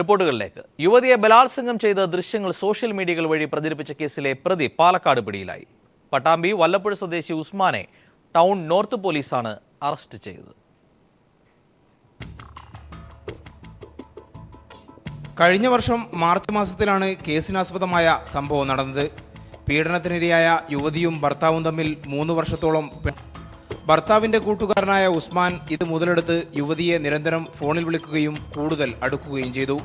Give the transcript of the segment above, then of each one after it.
റിപ്പോർട്ടുകളിലേക്ക്. യുവതിയെ ബലാത്സംഗം ചെയ്ത ദൃശ്യങ്ങൾ സോഷ്യൽ മീഡിയകൾ വഴി പ്രചരിപ്പിച്ച കേസിലെ പ്രതി പാലക്കാട് പിടിയിലായി. പട്ടാമ്പി വല്ലപ്പുഴ സ്വദേശി ഉസ്മാനെ ടൗൺ നോർത്ത് പോലീസാണ് അറസ്റ്റ് ചെയ്തത്. കഴിഞ്ഞ വർഷം മാർച്ച് മാസത്തിലാണ് കേസിനാസ്പദമായ സംഭവം നടന്നത്. പീഡനത്തിനിരയായ യുവതിയും ഭർത്താവും തമ്മിൽ 3 വർഷത്തോളം ഭർത്താവിൻ്റെ കൂട്ടുകാരനായ ഉസ്മാൻ ഇത് മുതലെടുത്ത് യുവതിയെ നിരന്തരം ഫോണിൽ വിളിക്കുകയും കൂടുതൽ അടുക്കുകയും ചെയ്തു.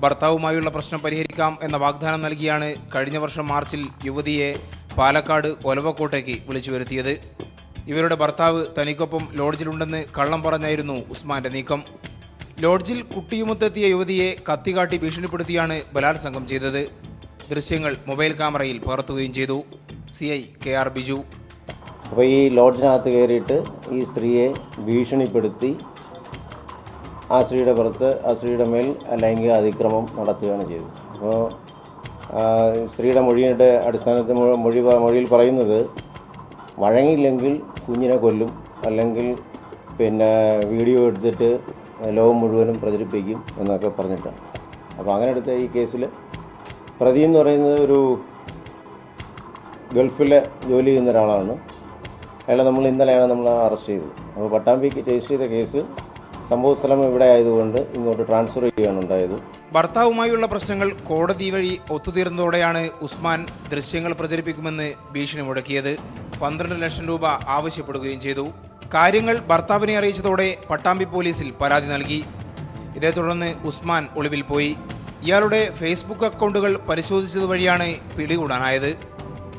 ഭർത്താവുമായുള്ള പ്രശ്നം പരിഹരിക്കാം എന്ന വാഗ്ദാനം നൽകിയാണ് കഴിഞ്ഞ വർഷം മാർച്ചിൽ യുവതിയെ പാലക്കാട് ഒലവക്കോട്ടേക്ക് വിളിച്ചു വരുത്തിയത്. ഇവരുടെ ഭർത്താവ് തനിക്കൊപ്പം ലോഡ്ജിലുണ്ടെന്ന് കള്ളം പറഞ്ഞായിരുന്നു ഉസ്മാന്റെ നീക്കം. ലോഡ്ജിൽ കുട്ടിയുമൊത്തെത്തിയ യുവതിയെ കത്തികാട്ടി ഭീഷണിപ്പെടുത്തിയാണ് ബലാത്സംഗം ചെയ്തത്. ദൃശ്യങ്ങൾ മൊബൈൽ ക്യാമറയിൽ പകർത്തുകയും ചെയ്തു. CI KR Biju. അപ്പോൾ ഈ ലോഡ്ജിനകത്ത് കയറിയിട്ട് ഈ സ്ത്രീയെ ഭീഷണിപ്പെടുത്തി ആ സ്ത്രീയുടെ മേൽ ലൈംഗിക അതിക്രമം നടത്തുകയാണ് ചെയ്തത്. അപ്പോൾ സ്ത്രീയുടെ മൊഴിയുടെ അടിസ്ഥാനത്തിൽ മൊഴിയിൽ പറയുന്നത് വഴങ്ങിയില്ലെങ്കിൽ കുഞ്ഞിനെ കൊല്ലും, അല്ലെങ്കിൽ വീഡിയോ എടുത്തിട്ട് ലോകം മുഴുവനും പ്രചരിപ്പിക്കും എന്നൊക്കെ പറഞ്ഞിട്ടാണ്. അപ്പോൾ അങ്ങനെ എടുത്ത ഈ കേസിൽ പ്രതി എന്ന് പറയുന്നത് ഒരു ഗൾഫിലെ ജോലി ചെയ്യുന്ന ഒരാളാണ്. അയാളെ ഇന്നലെയാണ് നമ്മൾ അറസ്റ്റ് ചെയ്തത്. അപ്പോൾ പട്ടാമ്പിക്ക് രജിസ്റ്റർ ചെയ്ത കേസ് സംഭവ സ്ഥലം ഇവിടെ ആയതുകൊണ്ട് ഇങ്ങോട്ട് ട്രാൻസ്ഫർ ചെയ്യുകയാണ് ഉണ്ടായത്. ഭർത്താവുമായുള്ള പ്രശ്നങ്ങൾ കോടതി വഴി ഒത്തുതീർന്നതോടെയാണ് ഉസ്മാൻ ദൃശ്യങ്ങൾ പ്രചരിപ്പിക്കുമെന്ന് ഭീഷണി മുടക്കിയത്. 12 ലക്ഷം രൂപ ആവശ്യപ്പെടുകയും ചെയ്തു. കാര്യങ്ങൾ ഭർത്താവിനെ അറിയിച്ചതോടെ പട്ടാമ്പി പോലീസിൽ പരാതി നൽകി. ഇതേ തുടർന്ന് ഉസ്മാൻ ഒളിവിൽ പോയി. ഇയാളുടെ ഫേസ്ബുക്ക് അക്കൗണ്ടുകൾ പരിശോധിച്ചത് വഴിയാണ് പിടികൂടാനായത്.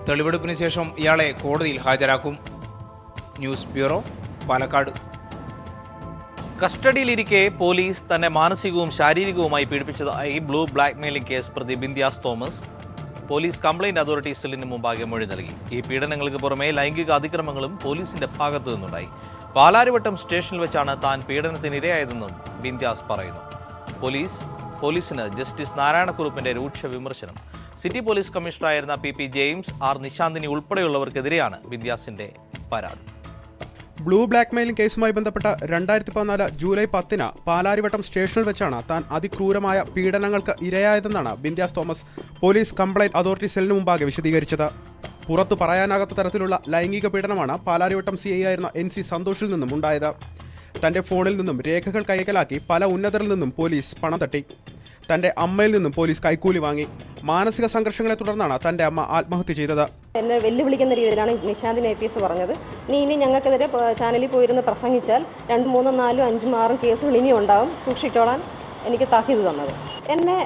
തെളിവെടുപ്പിന് ശേഷം ഇയാളെ കോടതിയിൽ ഹാജരാക്കും. News bureau, Palakkad. കസ്റ്റഡിയിലിരിക്കെ പോലീസ് തന്നെ മാനസികവും ശാരീരികവുമായി പീഡിപ്പിച്ചതായി ബ്ലൂ ബ്ലാക്ക്മെയിലിംഗ് കേസ് പ്രതി Bindiyas Thomas police complaint authority സെല്ലിന് മുമ്പാകെ മൊഴി നൽകി. ഈ പീഡനങ്ങൾക്ക് പുറമെ ലൈംഗിക അതിക്രമങ്ങളും പോലീസിന്റെ ഭാഗത്തു നിന്നുണ്ടായി. പാലാരിവട്ടം സ്റ്റേഷനിൽ വെച്ചാണ് താൻ പീഡനത്തിനിരയായതെന്നും ബിന്ദിയാസ് പറയുന്നു. പോലീസിന് ജസ്റ്റിസ് നാരായണക്കുറുപ്പിന്റെ രൂക്ഷ വിമർശനം. സിറ്റി പോലീസ് കമ്മീഷണറായിരുന്ന PP ജെയിംസ്, R നിശാന്തിനി ഉൾപ്പെടെയുള്ളവർക്കെതിരെയാണ് ബിന്ദിയാസിന്റെ പരാതി. ബ്ലൂ ബ്ലാക്ക്മെയിലിംഗ് കേസുമായി ബന്ധപ്പെട്ട 2014 ജൂലൈ 10 പാലാരിവട്ടം സ്റ്റേഷനിൽ വെച്ചാണ് താൻ അതിക്രൂരമായ പീഡനങ്ങൾക്ക് ഇരയായതെന്നാണ് ബിന്ദിയാസ് തോമസ് പോലീസ് കംപ്ലയിന്റ് അതോറിറ്റി സെല്ലിന് മുമ്പാകെ വിശദീകരിച്ചത്. പുറത്തു പറയാനാകാത്ത തരത്തിലുള്ള ലൈംഗിക പീഡനമാണ് പാലാരിവട്ടം CI ആയിരുന്ന NC സന്തോഷിൽ നിന്നും ഉണ്ടായത്. തന്റെ ഫോണിൽ നിന്നും രേഖകൾ കൈക്കലാക്കി പല ഉന്നതരിൽ നിന്നും പോലീസ് പണം തട്ടി. തന്റെ അമ്മയിൽ നിന്നും പോലീസ് കൈക്കൂലി വാങ്ങി. മാനസിക സംഘർഷങ്ങളെ തുടർന്നാണ് തന്റെ അമ്മ ആത്മഹത്യ ചെയ്തത്. എന്നെ വെല്ലുവിളിക്കുന്ന രീതിയിലാണ് നിശാന്തിന് APS പറഞ്ഞത്. ഇനി ഞങ്ങൾക്കെതിരെ ചാനലിൽ പോയിരുന്ന് പ്രസംഗിച്ചാൽ 2, 3, 4, 5, 6 കേസുകൾ ഇനിയും ഉണ്ടാവും, സൂക്ഷിച്ചോളാൻ എനിക്ക് താക്കീത് തന്നത്. എന്നെ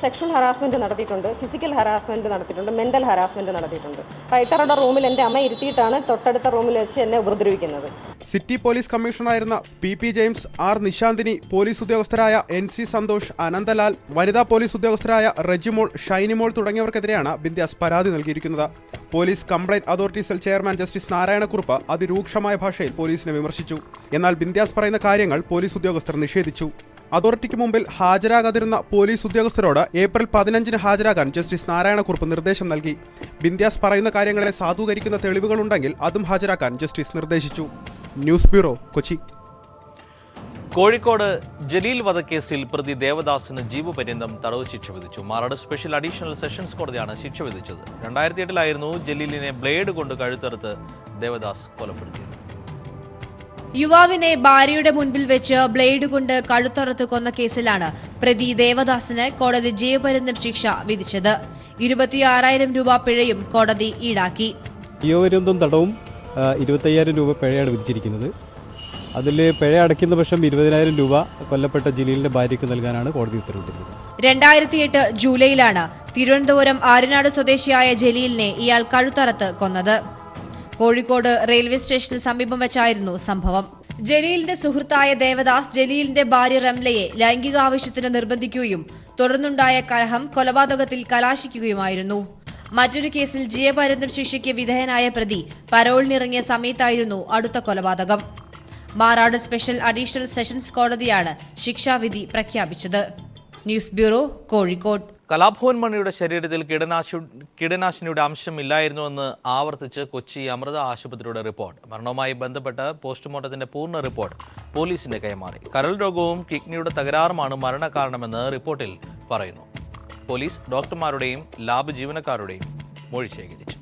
സെക്ഷൽ ഹറാസ്മെൻറ്റ് നടത്തിയിട്ടുണ്ട്, ഫിസിക്കൽ ഹറാസ്മെൻറ്റ് നടത്തിയിട്ടുണ്ട്, മെൻ്റൽ ഹറാസ്മെൻറ്റ് നടത്തിയിട്ടുണ്ട്. റൈറ്ററുടെ റൂമിൽ എൻ്റെ അമ്മ ഇരുത്തിയിട്ടാണ് തൊട്ടടുത്ത റൂമിൽ വെച്ച് എന്നെ ഉപദ്രവിക്കുന്നത്. സിറ്റി പോലീസ് കമ്മീഷണറായിരുന്ന PP James, R Nishanthini, police ഉദ്യോഗസ്ഥരായ NC സന്തോഷ്, അനന്തലാൽ, വനിതാ പോലീസ് ഉദ്യോഗസ്ഥരായ റെജിമോൾ, ഷൈനിമോൾ തുടങ്ങിയവർക്കെതിരെയാണ് ബിന്ദിയാസ് പരാതി നൽകിയിരിക്കുന്നത്. Police complaint authority cell chairman justice Narayana Kurup അതിരൂക്ഷമായ ഭാഷയിൽ പോലീസിനെ വിമർശിച്ചു. എന്നാൽ ബിന്ദിയാസ് പറയുന്ന കാര്യങ്ങൾ പോലീസ് ഉദ്യോഗസ്ഥർ നിഷേധിച്ചു. അതോറിറ്റിക്ക് മുമ്പിൽ ഹാജരാകാതിരുന്ന പോലീസ് ഉദ്യോഗസ്ഥരോട് ഏപ്രിൽ 15 ഹാജരാകാൻ ജസ്റ്റിസ് നാരായണക്കുറുപ്പ് നിർദ്ദേശം നൽകി. ബിന്ദിയാസ് പറയുന്ന കാര്യങ്ങളെ സാധൂകരിക്കുന്ന തെളിവുകളുണ്ടെങ്കിൽ അതും ഹാജരാക്കാൻ ജസ്റ്റിസ് നിർദ്ദേശിച്ചു. News bureau, Kochi. കോഴിക്കോട് ജലീൽ വധക്കേസിൽ പ്രതി ദേവദാസിന് ജീവപര്യന്തം തടവ് ശിക്ഷ വിധിച്ചു. മാറാട് സ്പെഷ്യൽ അഡീഷണൽ സെഷൻസ് കോടതിയാണ് ശിക്ഷ വിധിച്ചത്. 2008 ജലീലിനെ ബ്ലേഡ് കൊണ്ട് കഴുത്തറുത്ത് ദേവദാസ് കൊലപ്പെടുത്തിയത്. യുവാവിനെ ഭാര്യയുടെ മുൻപിൽ വെച്ച് ബ്ലേഡ് കൊണ്ട് കഴുത്തറുത്ത് കൊന്ന കേസിലാണ് പ്രതി ദേവദാസിന് കോടതി ജീവപര്യന്തം ശിക്ഷ വിധിച്ചത്. 26,000 രൂപ പിഴയും കോടതി ഈടാക്കി. ജീവപര്യന്തം തടവും 25,000 രൂപ പിഴയാണ് വിധിച്ചിരിക്കുന്നത്. അതിൽ പിഴ അടയ്ക്കുന്ന പക്ഷം 20,000 രൂപ കൊല്ലപ്പെട്ട ജലീലിന്റെ ഭാര്യയ്ക്ക് നൽകാനാണ് കോടതി ഉത്തരവിട്ടിരുന്നത്. 2008 ജൂലൈയിലാണ് തിരുവനന്തപുരം ആര്യനാട് സ്വദേശിയായ ജലീലിനെ ഇയാൾ കഴുത്തറുത്ത് കൊന്നത്. കോഴിക്കോട് റെയിൽവേ സ്റ്റേഷന് സമീപം വെച്ചായിരുന്നു സംഭവം. ജലീലിന്റെ സുഹൃത്തായ ദേവദാസ് ജലീലിന്റെ ഭാര്യ റംലയെ ലൈംഗിക ആവശ്യത്തിന് നിർബന്ധിക്കുകയും തുടർന്നുണ്ടായ കലഹം കൊലപാതകത്തിൽ കലാശിക്കുകയുമായിരുന്നു. മറ്റൊരു കേസിൽ ജീവപര്യന്തം ശിക്ഷയ്ക്ക് വിധേയനായ പ്രതി പരോളിനിറങ്ങിയ സമയത്തായിരുന്നു അടുത്ത കൊലപാതകം. മാറാട് സ്പെഷ്യൽ അഡീഷണൽ സെഷൻസ് കോടതിയാണ് ശിക്ഷാവിധി പ്രഖ്യാപിച്ചത്. News bureau, Kozhikode. കലാഭവൻ മണിയുടെ ശരീരത്തിൽ കീടനാശിനിയുടെ അംശമില്ലായിരുന്നുവെന്ന് ആവർത്തിച്ച് കൊച്ചി അമൃത ആശുപത്രിയുടെ റിപ്പോർട്ട്. മരണവുമായി ബന്ധപ്പെട്ട് പോസ്റ്റ്മോർട്ടത്തിന്റെ പൂർണ്ണ റിപ്പോർട്ട് പോലീസിന് കൈമാറി. കരൾ രോഗവും കിഡ്നിയുടെ തകരാറുമാണ് മരണകാരണമെന്ന് റിപ്പോർട്ടിൽ പറയുന്നു. പോലീസ് ഡോക്ടർമാരുടെയും ലാബ് ജീവനക്കാരുടെയും മൊഴി ശേഖരിച്ചു.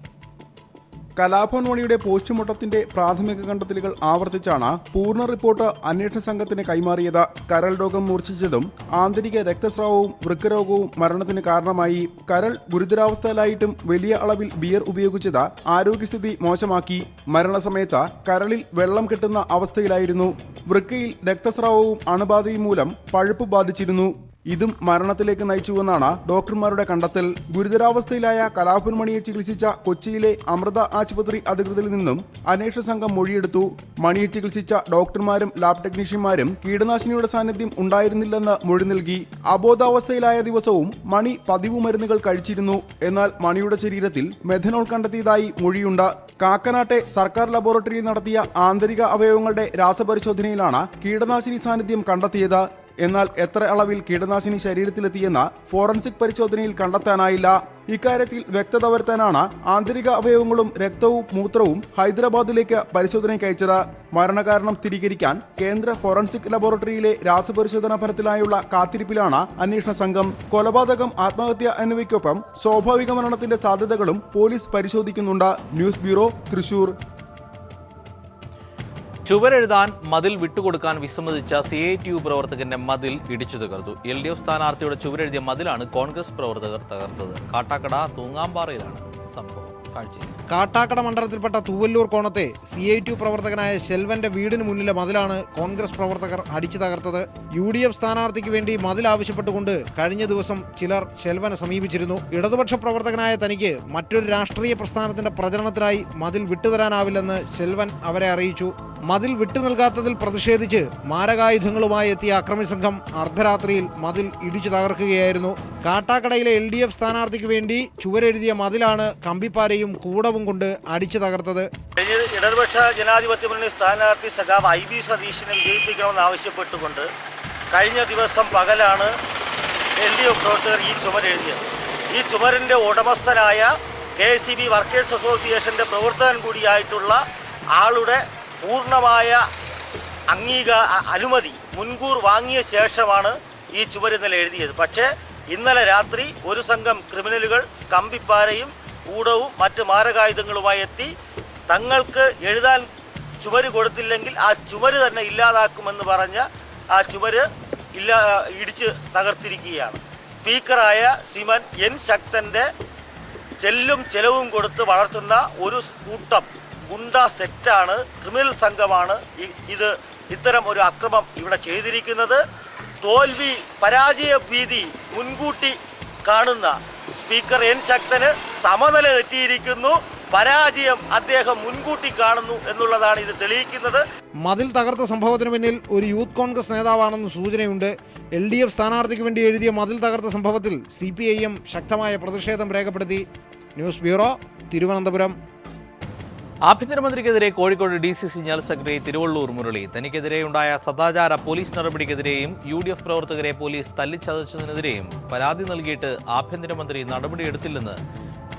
കലാഭവൻ മണിയുടെ പോസ്റ്റ്മോർട്ടത്തിന്റെ പ്രാഥമിക കണ്ടെത്തലുകൾ ആവർത്തിച്ചാണ് പൂർണ്ണ റിപ്പോർട്ട് അന്വേഷണ സംഘത്തിന് കൈമാറിയത്. കരൾ രോഗം മൂർച്ഛിച്ചതും ആന്തരിക രക്തസ്രാവവും വൃക്കരോഗവും മരണത്തിന് കാരണമായി. കരൾ ഗുരുതരാവസ്ഥയിലായിട്ടും വലിയ അളവിൽ ബിയർ ഉപയോഗിച്ചത് ആരോഗ്യസ്ഥിതി മോശമാക്കി. മരണസമയത്ത് കരളിൽ വെള്ളം കെട്ടുന്ന അവസ്ഥയിലായിരുന്നു. വൃക്കയിൽ രക്തസ്രാവവും അണുബാധയും മൂലം പഴുപ്പ് ബാധിച്ചിരുന്നു. ഇതും മരണത്തിലേക്ക് നയിച്ചുവെന്നാണ് ഡോക്ടർമാരുടെ കണ്ടെത്തൽ. ഗുരുതരാവസ്ഥയിലായ കലാഭവൻ മണിയെ ചികിത്സിച്ച കൊച്ചിയിലെ അമൃത ആശുപത്രി അധികൃതരിൽ നിന്നും അന്വേഷണ സംഘം മൊഴിയെടുത്തു. മണിയെ ചികിത്സിച്ച ഡോക്ടർമാരും ലാബ് ടെക്നീഷ്യന്മാരും കീടനാശിനിയുടെ സാന്നിധ്യം ഉണ്ടായിരുന്നില്ലെന്ന് മൊഴി നൽകി. അബോധാവസ്ഥയിലായ ദിവസവും മണി പതിവ് മരുന്നുകൾ കഴിച്ചിരുന്നു. എന്നാൽ മണിയുടെ ശരീരത്തിൽ മെഥനോൾ കണ്ടെത്തിയതായി മൊഴിയുണ്ട്. കാക്കനാട്ടെ സർക്കാർ ലബോറട്ടറിയിൽ നടത്തിയ ആന്തരിക അവയവങ്ങളുടെ രാസപരിശോധനയിലാണ് കീടനാശിനി സാന്നിധ്യം കണ്ടെത്തിയത്. എന്നാൽ എത്ര അളവിൽ കീടനാശിനി ശരീരത്തിലെത്തിയെന്ന് ഫോറൻസിക് പരിശോധനയിൽ കണ്ടെത്താനായില്ല. ഇക്കാര്യത്തിൽ വ്യക്തത വരുത്താനാണ് ആന്തരിക അവയവങ്ങളും രക്തവും മൂത്രവും ഹൈദരാബാദിലേക്ക് പരിശോധനയ്ക്ക് അയച്ചത്. മരണകാരണം സ്ഥിരീകരിക്കാൻ കേന്ദ്ര ഫോറൻസിക് ലബോറട്ടറിയിലെ രാസപരിശോധനാ ഫലത്തിനായുള്ള കാത്തിരിപ്പിലാണ് അന്വേഷണ സംഘം. കൊലപാതകം, ആത്മഹത്യ എന്നിവയ്ക്കൊപ്പം സ്വാഭാവിക മരണത്തിന്റെ സാധ്യതകളും പോലീസ് പരിശോധിക്കുന്നുണ്ട്. News bureau, Thrissur. ചുവരെഴുതാൻ മതിൽ വിട്ടുകൊടുക്കാൻ വിസമ്മതിച്ച CITU പ്രവർത്തകന്റെ മതിൽ ഇടിച്ചു തകർത്തു. LDF സ്ഥാനാർത്ഥിയുടെ ചുവരെഴുതിയ മതിലാണ് കോൺഗ്രസ് പ്രവർത്തകർ തകർത്തത്. കാട്ടാക്കട തൂങ്ങാമ്പാറയിലാണ് സംഭവം. കാട്ടാക്കട മണ്ഡലത്തിൽപ്പെട്ട തൂവല്ലൂർ കോണത്തെ CITU പ്രവർത്തകനായ ശെൽവന്റെ വീടിന് മുന്നിലെ മതിലാണ് കോൺഗ്രസ് പ്രവർത്തകർ അടിച്ചു തകർത്തത്. UDF സ്ഥാനാർത്ഥിക്ക് വേണ്ടി മതിൽ ആവശ്യപ്പെട്ടുകൊണ്ട് കഴിഞ്ഞ ദിവസം ചിലർ ശെൽവനെ സമീപിച്ചിരുന്നു. ഇടതുപക്ഷ പ്രവർത്തകനായ തനിക്ക് മറ്റൊരു രാഷ്ട്രീയ പ്രസ്ഥാനത്തിന്റെ പ്രചരണത്തിനായി മതിൽ വിട്ടുതരാനാവില്ലെന്ന് ശെൽവൻ അവരെ അറിയിച്ചു. മതിൽ വിട്ടു നൽകാത്തതിൽ പ്രതിഷേധിച്ച് മാരകായുധങ്ങളുമായി എത്തിയ അക്രമി സംഘം അർദ്ധരാത്രിയിൽ മതിൽ ഇടിച്ചു തകർക്കുകയായിരുന്നു. കാട്ടാക്കടയിലെ LDF സ്ഥാനാർത്ഥിക്ക് വേണ്ടി ചുവരെഴുതിയ മതിലാണ് കമ്പിപ്പാരയും കൂടവും കൊണ്ട് അടിച്ചു തകർത്തത്. ഇടതുപക്ഷ ജനാധിപത്യ മുന്നണി സ്ഥാനാർത്ഥി സഖാവ് IB സതീശിനെ വിജയിപ്പിക്കണമെന്ന് ആവശ്യപ്പെട്ടുകൊണ്ട് കഴിഞ്ഞ ദിവസം പകലാണ് LDF പ്രവർത്തകർ ഈ ചുമരെഴുതിയത്. ഈ ചുമരിൻ്റെ ഉടമസ്ഥനായ KSEB വർക്കേഴ്സ് അസോസിയേഷൻ്റെ പ്രവർത്തകൻ കൂടിയായിട്ടുള്ള ആളുടെ പൂർണ്ണമായ അനുമതി മുൻകൂർ വാങ്ങിയ ശേഷമാണ് ഈ ചുമര് ഇന്നലെ എഴുതിയത്. പക്ഷേ ഇന്നലെ രാത്രി ഒരു സംഘം ക്രിമിനലുകൾ കമ്പിപ്പാരയും കൂടവും മറ്റ് മാരകായുധങ്ങളുമായി എത്തി തങ്ങൾക്ക് എഴുതാൻ ചുമര് കൊടുത്തില്ലെങ്കിൽ ആ ചുമര് തന്നെ ഇല്ലാതാക്കുമെന്ന് പറഞ്ഞ് ആ ചുമര് ഇടിച്ച് തകർത്തിരിക്കുകയാണ്. സ്പീക്കറായ ശ്രീമാൻ N ശക്തൻ്റെ ചെല്ലും ചെലവും കൊടുത്ത് വളർത്തുന്ന ഒരു കൂട്ടം ഗുണ്ട സെറ്റാണ്, ക്രിമിനൽ സംഘമാണ് ഇത്തരം ഒരു അക്രമം ഇവിടെ ചെയ്തിരിക്കുന്നത്. തോൽവി, പരാജയ ഭീതി മുൻകൂട്ടി കാണുന്ന സ്പീക്കർ N ശക്തന് സമനില തെറ്റിയിരിക്കുന്നു. പരാജയം അദ്ദേഹം മുൻകൂട്ടി കാണുന്നു എന്നുള്ളതാണ് ഇത് തെളിയിക്കുന്നത്. മതിൽ തകർത്ത സംഭവത്തിന് പിന്നിൽ ഒരു യൂത്ത് കോൺഗ്രസ് നേതാവാണെന്ന് സൂചനയുണ്ട്. LDF സ്ഥാനാർത്ഥിക്ക് വേണ്ടി എഴുതിയ മതിൽ തകർത്ത സംഭവത്തിൽ CPIM ശക്തമായ പ്രതിഷേധം രേഖപ്പെടുത്തി. News bureau, Thiruvananthapuram. ആഭ്യന്തരമന്ത്രിക്കെതിരെ Kozhikode DCC general secretary Thiruvallur Murali. തനിക്കെതിരെയുണ്ടായ സദാചാര പോലീസ് നടപടിക്കെതിരെയും UDF പ്രവർത്തകരെ പോലീസ് തല്ലിച്ചതച്ചതിനെതിരെയും പരാതി നൽകിയിട്ട് ആഭ്യന്തരമന്ത്രി നടപടിയെടുത്തില്ലെന്ന്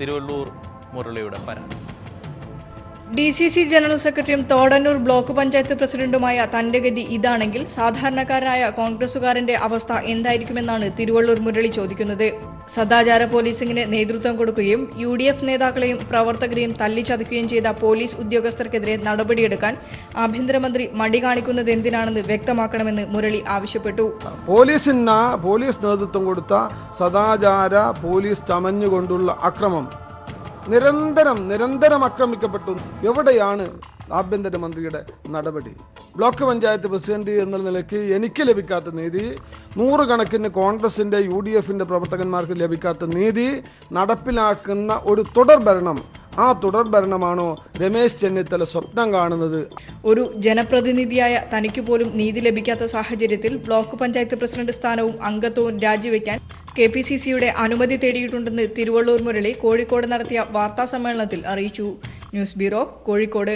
തിരുവള്ളൂർ മുരളിയുടെ പരാതി. DCC ജനറൽ സെക്രട്ടറിയും തോടന്നൂർ ബ്ലോക്ക് പഞ്ചായത്ത് പ്രസിഡന്റുമായ തന്റെ ഗതി ഇതാണെങ്കിൽ സാധാരണക്കാരനായ കോൺഗ്രസുകാരന്റെ അവസ്ഥ എന്തായിരിക്കുമെന്നാണ് തിരുവള്ളൂർ മുരളി ചോദിക്കുന്നത്. സദാചാര പോലീസിംഗിന് നേതൃത്വം കൊടുക്കുകയും UDF നേതാക്കളെയും പ്രവർത്തകരെയും തല്ലിച്ചതയ്ക്കുകയും ചെയ്ത പോലീസ് ഉദ്യോഗസ്ഥർക്കെതിരെ നടപടിയെടുക്കാൻ ആഭ്യന്തരമന്ത്രി മടി കാണിക്കുന്നത് എന്തിനാണെന്ന് വ്യക്തമാക്കണമെന്ന് മുരളി ആവശ്യപ്പെട്ടു. പോലീസ് നേതൃത്വം കൊടുത്ത സദാചാര പോലീസ് ചമഞ്ഞുകൊണ്ടുള്ള അക്രമം നിരന്തരം ആക്രമിക്കപ്പെട്ടു. എവിടെയാണ് ആഭ്യന്തരമന്ത്രിയുടെ നടപടി? ബ്ലോക്ക് പഞ്ചായത്ത് പ്രസിഡന്റ് എന്ന നിലയ്ക്ക് എനിക്ക് ലഭിക്കാത്ത നീതി, നൂറുകണക്കിന് കോൺഗ്രസിൻ്റെ UDFിൻ്റെ പ്രവർത്തകന്മാർക്ക് ലഭിക്കാത്ത നീതി നടപ്പിലാക്കുന്ന ഒരു തുടർഭരണം, ആ തുടർഭരണമാണോ രമേശ് ചെന്നിത്തല സ്വപ്നം കാണുന്നത്? ഒരു ജനപ്രതിനിധിയായ തനിക്ക് പോലും നീതി ലഭിക്കാത്ത സാഹചര്യത്തിൽ ബ്ലോക്ക് പഞ്ചായത്ത് പ്രസിഡന്റ് സ്ഥാനവും അംഗത്വവും രാജിവെക്കാൻ KPCCയുടെ അനുമതി തേടിയിട്ടുണ്ടെന്ന് തിരുവള്ളൂർ മുരളി കോഴിക്കോട് നടത്തിയ വാർത്താ സമ്മേളനത്തിൽ അറിയിച്ചു. News bureau, Kozhikode.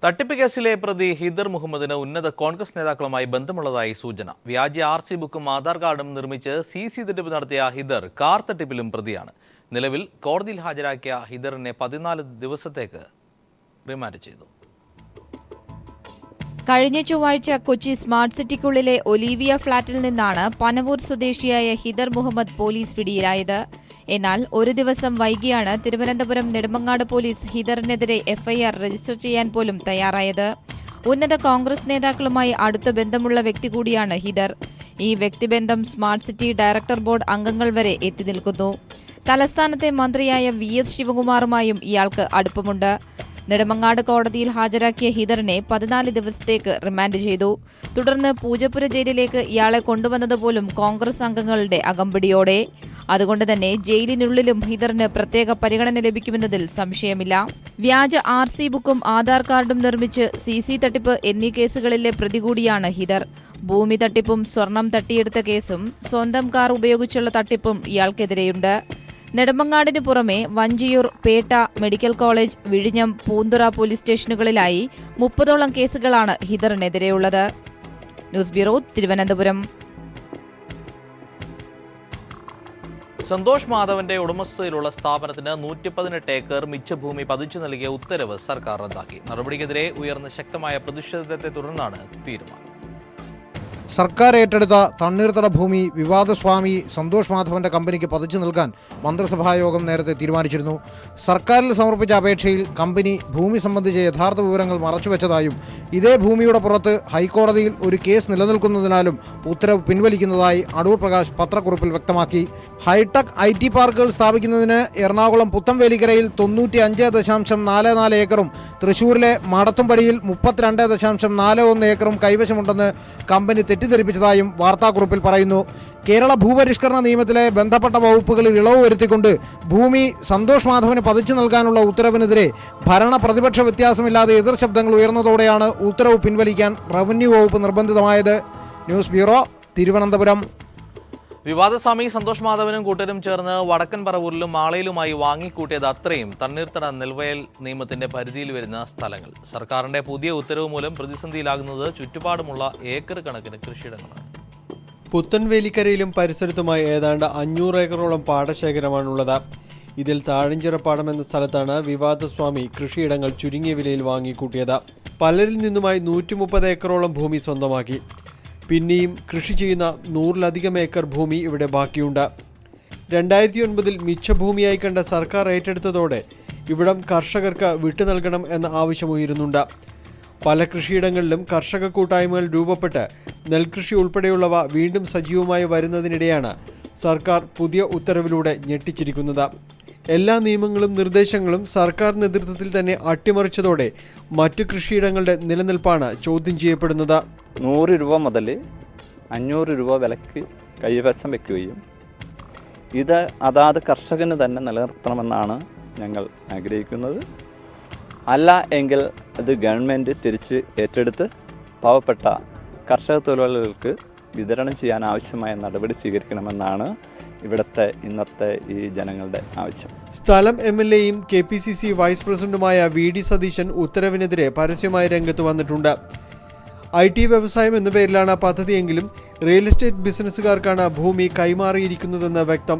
തട്ടിപ്പ് കേസിലെ പ്രതി ഹിദർ മുഹമ്മദിന് ഉന്നത കോൺഗ്രസ് നേതാക്കളുമായി ബന്ധമുള്ളതായി സൂചന. വ്യാജ RC ബുക്കും ആധാർ കാർഡും നിർമ്മിച്ച് CC തട്ടിപ്പ് നടത്തിയ ഹിദർ കാർ തട്ടിപ്പിലും പ്രതിയാണ്. നിലവിൽ കോടതിയിൽ ഹാജരാക്കിയ ഹിദറിനെ 14 ദിവസത്തേക്ക് റിമാൻഡ് ചെയ്തു. കഴിഞ്ഞ ചൊവ്വാഴ്ച കൊച്ചി സ്മാർട്ട് സിറ്റിക്കുള്ളിലെ ഒലീവിയ ഫ്ളാറ്റിൽ നിന്നാണ് പനവൂർ സ്വദേശിയായ ഹിദർ മുഹമ്മദ് പോലീസ് പിടിയിലായത്. എന്നാൽ ഒരു ദിവസം വൈകിയാണ് തിരുവനന്തപുരം നെടുമങ്ങാട് പോലീസ് ഹിദറിനെതിരെ FIR രജിസ്റ്റർ ചെയ്യാൻ പോലും തയ്യാറായത്. ഉന്നത കോൺഗ്രസ് നേതാക്കളുമായി അടുത്ത ബന്ധമുള്ള വ്യക്തി കൂടിയാണ് ഹിദർ. ഈ വ്യക്തിബന്ധം സ്മാർട്ട് സിറ്റി ഡയറക്ടർ ബോർഡ് അംഗങ്ങൾ വരെ എത്തി നിൽക്കുന്നു. തലസ്ഥാനത്തെ മന്ത്രിയായ VS ശിവകുമാറുമായും ഇയാൾക്ക് അടുപ്പമുണ്ട്. നെടുമങ്ങാട് കോടതിയിൽ ഹാജരാക്കിയ ഹിദറിനെ 14 ദിവസത്തേക്ക് റിമാൻഡ് ചെയ്തു. തുടർന്ന് പൂജപ്പുര ജയിലിലേക്ക് ഇയാളെ കൊണ്ടുവന്നതുപോലും കോൺഗ്രസ് അംഗങ്ങളുടെ അകമ്പടിയോടെ. അതുകൊണ്ട് തന്നെ ജയിലിനുള്ളിലും ഹിദറിന് പ്രത്യേക പരിഗണന ലഭിക്കുമെന്നതിൽ സംശയമില്ല. വ്യാജ RC ബുക്കും ആധാർ കാർഡും നിർമ്മിച്ച് CC തട്ടിപ്പ് എന്നീ കേസുകളിലെ പ്രതി കൂടിയാണ് ഹിദർ. ഭൂമി തട്ടിപ്പും സ്വർണം തട്ടിയെടുത്ത കേസും സ്വന്തം കാർ ഉപയോഗിച്ചുള്ള തട്ടിപ്പും ഇയാൾക്കെതിരെയുണ്ട്. നെടുമങ്ങാടിന് പുറമെ വഞ്ചിയൂർ, പേട്ട, മെഡിക്കൽ കോളേജ്, വിഴിഞ്ഞം, പൂന്തുറ പോലീസ് സ്റ്റേഷനുകളിലായി 30ഓളം കേസുകളാണ് ഹിദറിനെതിരെയുള്ളത്. News bureau, Thiruvananthapuram. സന്തോഷ് മാധവന്റെ ഉടമസ്ഥതയിലുള്ള സ്ഥാപനത്തിന് 118 ഏക്കർ മിച്ചഭൂമി പതിച്ചു നൽകിയ ഉത്തരവ് സർക്കാർ റദ്ദാക്കി. നടപടിക്കെതിരെ ഉയർന്ന ശക്തമായ പ്രതിഷേധത്തെ തുടർന്നാണ് തീരുമാനം. സർക്കാർ ഏറ്റെടുത്ത തണ്ണീർത്തട ഭൂമി വിവാദസ്വാമി സന്തോഷ് മാധവന്റെ കമ്പനിക്ക് പതിച്ചു നൽകാൻ മന്ത്രിസഭായോഗം നേരത്തെ തീരുമാനിച്ചിരുന്നു. സർക്കാരിൽ സമർപ്പിച്ച അപേക്ഷയിൽ കമ്പനി ഭൂമി സംബന്ധിച്ച യഥാർത്ഥ വിവരങ്ങൾ മറച്ചുവെച്ചതായും ഇതേ ഭൂമിയുടെ പുറത്ത് ഹൈക്കോടതിയിൽ ഒരു കേസ് നിലനിൽക്കുന്നതിനാലും ഉത്തരവ് പിൻവലിക്കുന്നതായി അടൂർ പ്രകാശ് പത്രക്കുറിപ്പിൽ വ്യക്തമാക്കി. ഹൈടെക് IT പാർക്കുകൾ സ്ഥാപിക്കുന്നതിന് എറണാകുളം പുത്തംവേലിക്കരയിൽ 95.44 ഏക്കറും തൃശൂരിലെ മടത്തുംപടിയിൽ 32.41 ഏക്കറും കൈവശമുണ്ടെന്ന് കമ്പനി തെറ്റിദ്ധരിപ്പിച്ചതായും വാർത്താക്കുറിപ്പിൽ പറയുന്നു. കേരള ഭൂപരിഷ്കരണ നിയമത്തിലെ ബന്ധപ്പെട്ട വകുപ്പുകളിൽ ഇളവ് വരുത്തിക്കൊണ്ട് ഭൂമി സന്തോഷ് മാധവന് പതിച്ചു നൽകാനുള്ള ഉത്തരവിനെതിരെ ഭരണ പ്രതിപക്ഷ വ്യത്യാസമില്ലാതെ എതിർ ശബ്ദങ്ങൾ ഉയർന്നതോടെയാണ് ഉത്തരവ് പിൻവലിക്കാൻ റവന്യൂ വകുപ്പ് നിർബന്ധിതമായത്. News bureau, Thiruvananthapuram. വിവാദസ്വാമി സന്തോഷ് മാധവനും കൂട്ടരും ചേർന്ന് വടക്കൻ പറവൂരിലും മാളയിലുമായി വാങ്ങിക്കൂട്ടിയത് അത്രയും തണ്ണീർത്തട നെൽവയൽ നിയമത്തിന്റെ പരിധിയിൽ വരുന്ന സ്ഥലങ്ങൾ. സർക്കാരിന്റെ പുതിയ ഉത്തരവ് മൂലം പ്രതിസന്ധിയിലാകുന്നത് ചുറ്റുപാടുമുള്ള ഏക്കർ കണക്കിന് കൃഷിയിടങ്ങളാണ്. പുത്തൻവേലിക്കരയിലും പരിസരത്തുമായി ഏതാണ്ട് 500 ഏക്കറോളം പാടശേഖരമാണുള്ളത്. ഇതിൽ താഴഞ്ചിറപ്പാടം എന്ന സ്ഥലത്താണ് വിവാദസ്വാമി കൃഷിയിടങ്ങൾ ചുരുങ്ങിയ വിലയിൽ വാങ്ങിക്കൂട്ടിയത്. പലരിൽ നിന്നുമായി 130 ഏക്കറോളം ഭൂമി സ്വന്തമാക്കി. പിന്നെയും കൃഷി ചെയ്യുന്ന 100-ലധികം ഏക്കർ ഭൂമി ഇവിടെ ബാക്കിയുണ്ട്. 2009 മിച്ചഭൂമിയായി കണ്ട സർക്കാർ ഏറ്റെടുത്തതോടെ ഇവിടം കർഷകർക്ക് വിട്ടു നൽകണം എന്ന ആവശ്യമുയരുന്നുണ്ട്. പല കൃഷിയിടങ്ങളിലും കർഷക കൂട്ടായ്മകൾ രൂപപ്പെട്ട് നെൽകൃഷി ഉൾപ്പെടെയുള്ളവ വീണ്ടും സജീവമായി വരുന്നതിനിടെയാണ് സർക്കാർ പുതിയ ഉത്തരവിലൂടെ ഞെട്ടിച്ചിരിക്കുന്നത്. എല്ലാ നിയമങ്ങളും നിർദ്ദേശങ്ങളും സർക്കാർ നേതൃത്വത്തിൽ തന്നെ അട്ടിമറിച്ചതോടെ മറ്റു കൃഷിയിടങ്ങളുടെ നിലനിൽപ്പാണ് ചോദ്യം ചെയ്യപ്പെടുന്നത്. 100 രൂപ മുതൽ 500 രൂപ വിലക്ക് കൈവശം വയ്ക്കുകയും ഇത് അതാത് കർഷകന് തന്നെ നിലനിർത്തണമെന്നാണ് ഞങ്ങൾ ആഗ്രഹിക്കുന്നത്. അല്ല എങ്കിൽ അത് ഗവൺമെൻറ് തിരിച്ച് ഏറ്റെടുത്ത് പാവപ്പെട്ട കർഷക തൊഴിലാളികൾക്ക് വിതരണം ചെയ്യാൻ ആവശ്യമായ നടപടി സ്വീകരിക്കണമെന്നാണ് ഇവിടുത്തെ ഇന്നത്തെ ഈ ജനങ്ങളുടെ ആവശ്യം. സ്ഥലം MLAയും KPCC വൈസ് പ്രസിഡന്റുമായ VD സതീശൻ ഉത്തരവിനെതിരെ പരസ്യമായി രംഗത്ത് വന്നിട്ടുണ്ട്. IT വ്യവസായം എന്ന പേരിലാണ് പദ്ധതിയെങ്കിലും റിയൽ എസ്റ്റേറ്റ് ബിസിനസ്സുകാർക്കാണ് ഭൂമി കൈമാറിയിരിക്കുന്നതെന്ന് വ്യക്തം.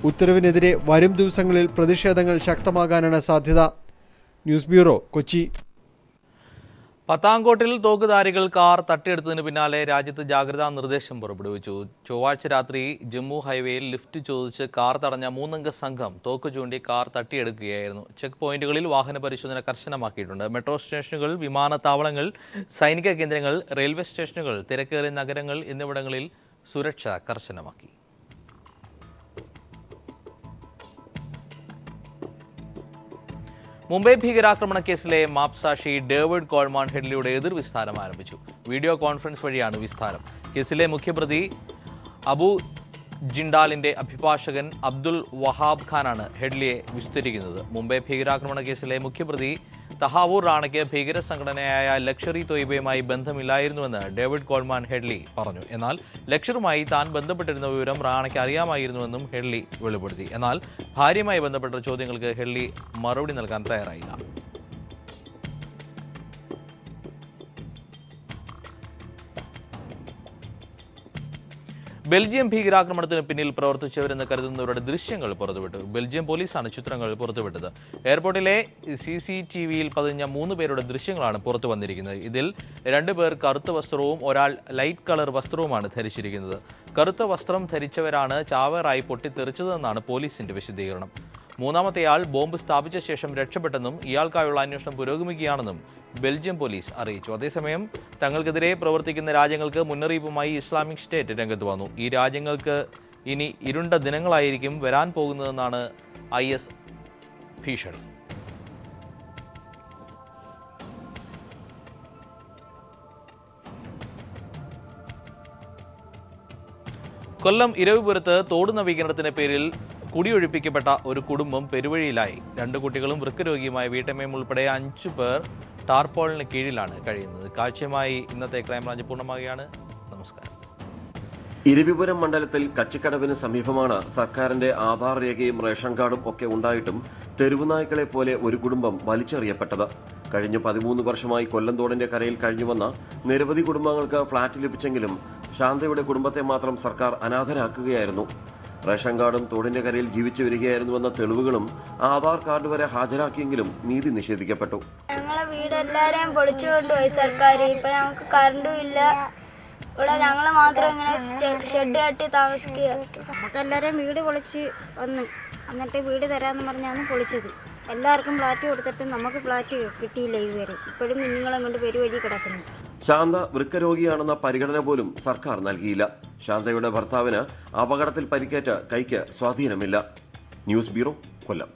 ഉത്തരവിനെതിരെ വരും ദിവസങ്ങളിൽ പ്രതിഷേധങ്ങൾ ശക്തമാകാനാണ് സാധ്യത. News bureau, Kochi. പത്താംകോട്ടിൽ തോക്കുധാരികൾ കാർ തട്ടിയെടുത്തതിന് പിന്നാലെ രാജ്യത്ത് ജാഗ്രതാ നിർദ്ദേശം പുറപ്പെടുവിച്ചു. ചൊവ്വാഴ്ച രാത്രി ജമ്മു ഹൈവേയിൽ ലിഫ്റ്റ് ചോദിച്ച് കാർ തടഞ്ഞ 3-അംഗ സംഘം തോക്ക് ചൂണ്ടി കാർ തട്ടിയെടുക്കുകയായിരുന്നു. ചെക്ക് പോയിന്റുകളിൽ വാഹന പരിശോധന കർശനമാക്കിയിട്ടുണ്ട്. മെട്രോ സ്റ്റേഷനുകൾ, വിമാനത്താവളങ്ങൾ, സൈനിക കേന്ദ്രങ്ങൾ, റെയിൽവേ സ്റ്റേഷനുകൾ, തിരക്കേറിയ നഗരങ്ങൾ എന്നിവിടങ്ങളിൽ സുരക്ഷ കർശനമാക്കി. മുംബൈ ഭീകരാക്രമണ കേസിലെ മാപ്സാക്ഷി ഡേവിഡ് കോൾമാൻ ഹെഡ്ലിയുടെ എതിർവിസ്താരം ആരംഭിച്ചു. വീഡിയോ കോൺഫറൻസ് വഴിയാണ് വിസ്താരം. കേസിലെ മുഖ്യപ്രതി അബു ജിൻഡാലിന്റെ അഭിഭാഷകൻ അബ്ദുൾ വഹാബ് ഖാനാണ് ഹെഡ്ലിയെ വിസ്തരിക്കുന്നത്. മുംബൈ ഭീകരാക്രമണ കേസിലെ മുഖ്യപ്രതി തഹാവൂർ റാണയ്ക്ക് ഭീകര സംഘടനയായ ലക്ഷറി തൊയ്ബയുമായി ബന്ധമില്ലായിരുന്നുവെന്ന് ഡേവിഡ് കോൾമാൻ ഹെഡ്ലി പറഞ്ഞു. എന്നാൽ ലക്ഷറുമായി താൻ ബന്ധപ്പെട്ടിരുന്ന വിവരം റാണയ്ക്ക് അറിയാമായിരുന്നുവെന്നും ഹെഡ്ലി വെളിപ്പെടുത്തി. എന്നാൽ ഭാര്യയുമായി ബന്ധപ്പെട്ട ചോദ്യങ്ങൾക്ക് ഹെഡ്ലി മറുപടി നൽകാൻ തയ്യാറായില്ല. ബെൽജിയം ഭീകരാക്രമണത്തിന് പിന്നിൽ പ്രവർത്തിച്ചവരെന്ന് കരുതുന്നവരുടെ ദൃശ്യങ്ങൾ പുറത്തുവിട്ടു. ബെൽജിയം പോലീസാണ് ചിത്രങ്ങൾ പുറത്തുവിട്ടത്. എയർപോർട്ടിലെ CCTVയിൽ പതിഞ്ഞ 3 പേരുടെ ദൃശ്യങ്ങളാണ് പുറത്തു വന്നിരിക്കുന്നത്. ഇതിൽ 2 പേർ കറുത്ത വസ്ത്രവും ഒരാൾ ലൈറ്റ് കളർ വസ്ത്രവുമാണ് ധരിച്ചിരിക്കുന്നത്. കറുത്ത വസ്ത്രം ധരിച്ചവരാണ് ചാവേറായി പൊട്ടിത്തെറിച്ചതെന്നാണ് പോലീസിന്റെ വിശദീകരണം. മൂന്നാമത്തെയാൾ ബോംബ് സ്ഥാപിച്ച ശേഷം രക്ഷപ്പെട്ടെന്നും ഇയാൾക്കായുള്ള അന്വേഷണം പുരോഗമിക്കുകയാണെന്നും ബെൽജിയം പോലീസ് അറിയിച്ചു. അതേസമയം തങ്ങൾക്കെതിരെ പ്രവർത്തിക്കുന്ന രാജ്യങ്ങൾക്ക് മുന്നറിയിപ്പുമായി ഇസ്ലാമിക് സ്റ്റേറ്റ് രംഗത്ത് വന്നു. ഈ രാജ്യങ്ങൾക്ക് ഇനി ഇരുണ്ട ദിനങ്ങളായിരിക്കും വരാൻ പോകുന്നതെന്നാണ് IS ഭീഷണി. കൊല്ലം ഇരവിപുരത്ത് തോട് നവീകരണത്തിന്റെ പേരിൽ കുടിയൊഴിപ്പിക്കപ്പെട്ട ഒരു കുടുംബം പെരുവഴിയിലായി. 2 കുട്ടികളും വൃക്കരോഗിയുമായ വീട്ടമ്മയും ഉൾപ്പെടെ 5 പേർ ടാർപോളിന് കീഴിലാണ് കഴിയുന്നത്. കാഴ്ചയുമായി ഇന്നത്തെ ക്രൈംബ്രാഞ്ച് പൂർണ്ണമാകുകയാണ്. നമസ്കാരം. ഇരവിപുരം മണ്ഡലത്തിൽ കച്ചിക്കടവിന് സമീപമാണ് സർക്കാരിന്റെ ആധാർ രേഖയും റേഷൻ കാർഡും ഒക്കെ ഉണ്ടായിട്ടും തെരുവുനായ്ക്കളെ പോലെ ഒരു കുടുംബം വലിച്ചെറിയപ്പെട്ടത്. കഴിഞ്ഞ 13 വർഷമായി കൊല്ലം തോടിന്റെ കരയിൽ കഴിഞ്ഞുവന്ന നിരവധി കുടുംബങ്ങൾക്ക് ഫ്ളാറ്റ് ലഭിച്ചെങ്കിലും ശാന്തയുടെ കുടുംബത്തെ മാത്രം സർക്കാർ അനാഥരാക്കുകയായിരുന്നു. റേഷൻ കാർഡും തോടിന്റെ കരയിൽ ജീവിച്ചു വരികയായിരുന്നുവെന്ന തെളിവുകളും ആധാർ കാർഡ് വരെ ഹാജരാക്കിയെങ്കിലും നീതി നിഷേധിക്കപ്പെട്ടു. ഞങ്ങളെ വീട് എല്ലാരെയും പൊളിച്ചു കൊണ്ടുപോയി സർക്കാർ. ഇപ്പൊ ഞങ്ങൾക്ക് കറണ്ടും ഇല്ല. ഇവിടെ ഞങ്ങള് മാത്രം ഇങ്ങനെ ഷെഡ് കെട്ടി താമസിക്കുക. നമുക്ക് എല്ലാരെയും വീട് പൊളിച്ച് വന്ന് എന്നിട്ട് വീട് തരാമെന്ന് പറഞ്ഞാണ് പൊളിച്ചത്. എല്ലാവർക്കും ഫ്ലാറ്റ് കൊടുത്തിട്ട് നമുക്ക് ഫ്ലാറ്റ് കിട്ടിയില്ല ഇതുവരെ. ഇപ്പോഴും കുഞ്ഞുങ്ങളെ കൊണ്ട് പെരുവഴി കിടക്കുന്നു. ശാന്ത വൃക്കരോഗിയാണെന്ന പരിഗണന പോലും സർക്കാർ നൽകിയില്ല. ശാന്തയുടെ ഭർത്താവിന് അപകടത്തിൽ പരിക്കേറ്റ കൈക്ക് സ്വാധീനമില്ല. ന്യൂസ് ബ്യൂറോ, കൊല്ലം.